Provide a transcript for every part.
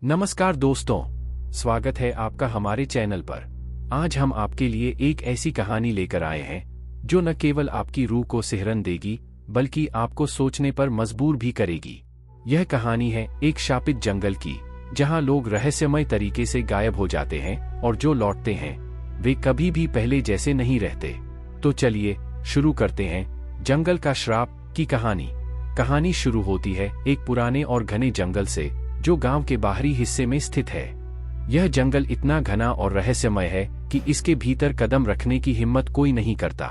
नमस्कार दोस्तों, स्वागत है आपका हमारे चैनल पर। आज हम आपके लिए एक ऐसी कहानी लेकर आए हैं जो न केवल आपकी रूह को सिहरन देगी बल्कि आपको सोचने पर मजबूर भी करेगी। यह कहानी है एक शापित जंगल की, जहां लोग रहस्यमय तरीके से गायब हो जाते हैं और जो लौटते हैं वे कभी भी पहले जैसे नहीं रहते। तो चलिए शुरू करते हैं जंगल का श्राप की कहानी। कहानी शुरू होती है एक पुराने और घने जंगल से जो गांव के बाहरी हिस्से में स्थित है। यह जंगल इतना घना और रहस्यमय है कि इसके भीतर कदम रखने की हिम्मत कोई नहीं करता।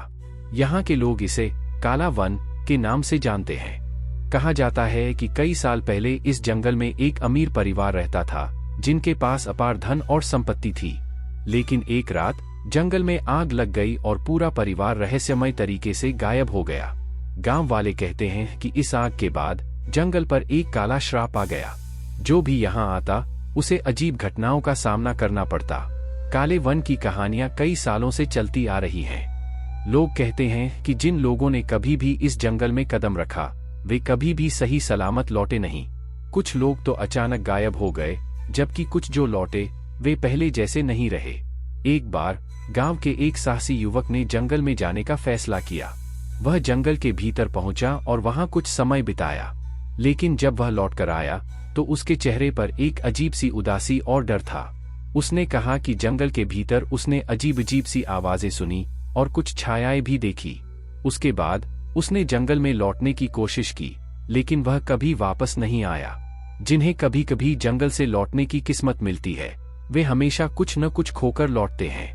यहाँ के लोग इसे काला वन के नाम से जानते हैं। कहा जाता है कि कई साल पहले इस जंगल में एक अमीर परिवार रहता था जिनके पास अपार धन और संपत्ति थी। लेकिन एक रात जंगल में आग लग गई और पूरा परिवार रहस्यमय तरीके से गायब हो गया। गांव वाले कहते हैं कि इस आग के बाद जंगल पर एक काला श्राप आ गया। जो भी यहाँ आता उसे अजीब घटनाओं का सामना करना पड़ता। काले वन की कहानियां कई सालों से चलती आ रही हैं। लोग कहते हैं कि जिन लोगों ने कभी भी इस जंगल में कदम रखा वे कभी भी सही सलामत लौटे नहीं। कुछ लोग तो अचानक गायब हो गए, जबकि कुछ जो लौटे वे पहले जैसे नहीं रहे। एक बार गांव के एक साहसी युवक ने जंगल में जाने का फैसला किया। वह जंगल के भीतर पहुंचा और वहां कुछ समय बिताया। लेकिन जब वह लौटकर आया तो उसके चेहरे पर एक अजीब सी उदासी और डर था। उसने कहा कि जंगल के भीतर उसने अजीब अजीब सी आवाजें सुनी और कुछ छायाएं भी देखी। उसके बाद उसने जंगल में लौटने की कोशिश की, लेकिन वह कभी वापस नहीं आया। जिन्हें कभी कभी जंगल से लौटने की किस्मत मिलती है वे हमेशा कुछ न कुछ खोकर लौटते हैं।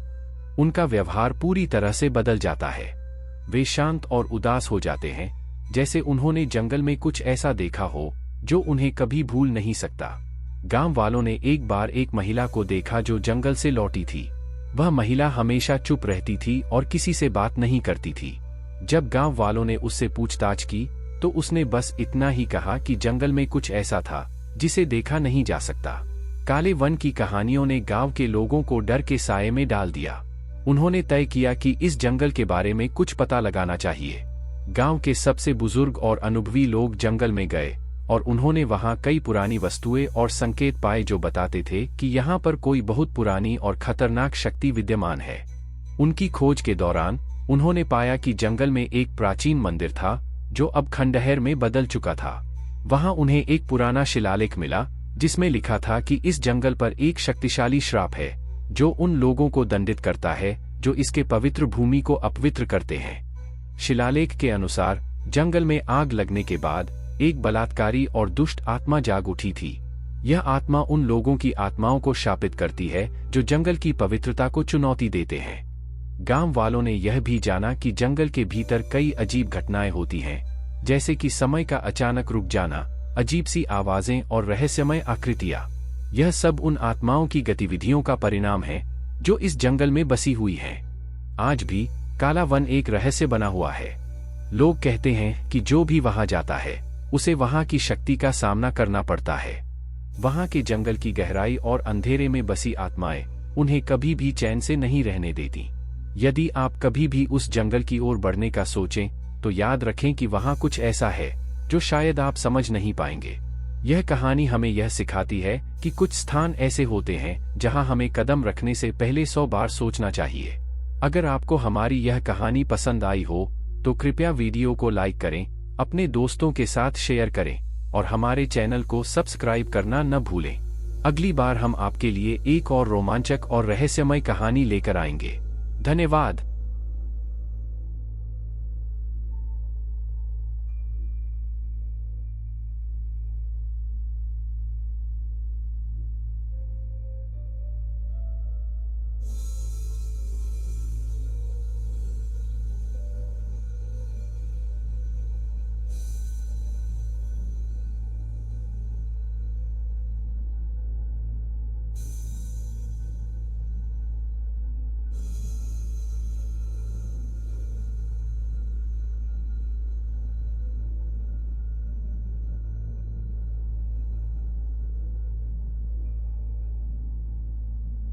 उनका व्यवहार पूरी तरह से बदल जाता है। वे शांत और उदास हो जाते हैं, जैसे उन्होंने जंगल में कुछ ऐसा देखा हो जो उन्हें कभी भूल नहीं सकता। गांव वालों ने एक बार एक महिला को देखा जो जंगल से लौटी थी। वह महिला हमेशा चुप रहती थी और किसी से बात नहीं करती थी। जब गांव वालों ने उससे पूछताछ की तो उसने बस इतना ही कहा कि जंगल में कुछ ऐसा था जिसे देखा नहीं जा सकता। काले वन की कहानियों ने गांव के लोगों को डर के साये में डाल दिया। उन्होंने तय किया कि इस जंगल के बारे में कुछ पता लगाना चाहिए। गांव के सबसे बुजुर्ग और अनुभवी लोग जंगल में गए और उन्होंने वहां कई पुरानी वस्तुएं और संकेत पाए जो बताते थे कि यहाँ पर कोई बहुत पुरानी और खतरनाक शक्ति विद्यमान है। उनकी खोज के दौरान उन्होंने पाया कि जंगल में एक प्राचीन मंदिर था जो अब खंडहर में बदल चुका था। वहां उन्हें एक पुराना शिलालेख मिला जिसमें लिखा था कि इस जंगल पर एक शक्तिशाली श्राप है जो उन लोगों को दंडित करता है जो इसके पवित्र भूमि को अपवित्र करते हैं। शिलालेख के अनुसार जंगल में आग लगने के बाद एक बलात्कारी और दुष्ट आत्मा जाग उठी थी। यह आत्मा उन लोगों की आत्माओं को शापित करती है जो जंगल की पवित्रता को चुनौती देते हैं। गांव वालों ने यह भी जाना कि जंगल के भीतर कई अजीब घटनाएं होती हैं, जैसे कि समय का अचानक रुक जाना, अजीब सी आवाजें और रहस्यमय आकृतियां। यह सब उन आत्माओं की गतिविधियों का परिणाम है जो इस जंगल में बसी हुई हैं। आज भी काला वन एक रहस्य बना हुआ है। लोग कहते हैं कि जो भी वहां जाता है उसे वहां की शक्ति का सामना करना पड़ता है। वहां के जंगल की गहराई और अंधेरे में बसी आत्माएं उन्हें कभी भी चैन से नहीं रहने देती। यदि आप कभी भी उस जंगल की ओर बढ़ने का सोचें तो याद रखें कि वहां कुछ ऐसा है जो शायद आप समझ नहीं पाएंगे। यह कहानी हमें यह सिखाती है कि कुछ स्थान ऐसे होते हैं जहां हमें कदम रखने से पहले 100 बार सोचना चाहिए। अगर आपको हमारी यह कहानी पसंद आई हो तो कृपया वीडियो को लाइक करें, अपने दोस्तों के साथ शेयर करें और हमारे चैनल को सब्सक्राइब करना न भूलें। अगली बार हम आपके लिए एक और रोमांचक और रहस्यमय कहानी लेकर आएंगे। धन्यवाद।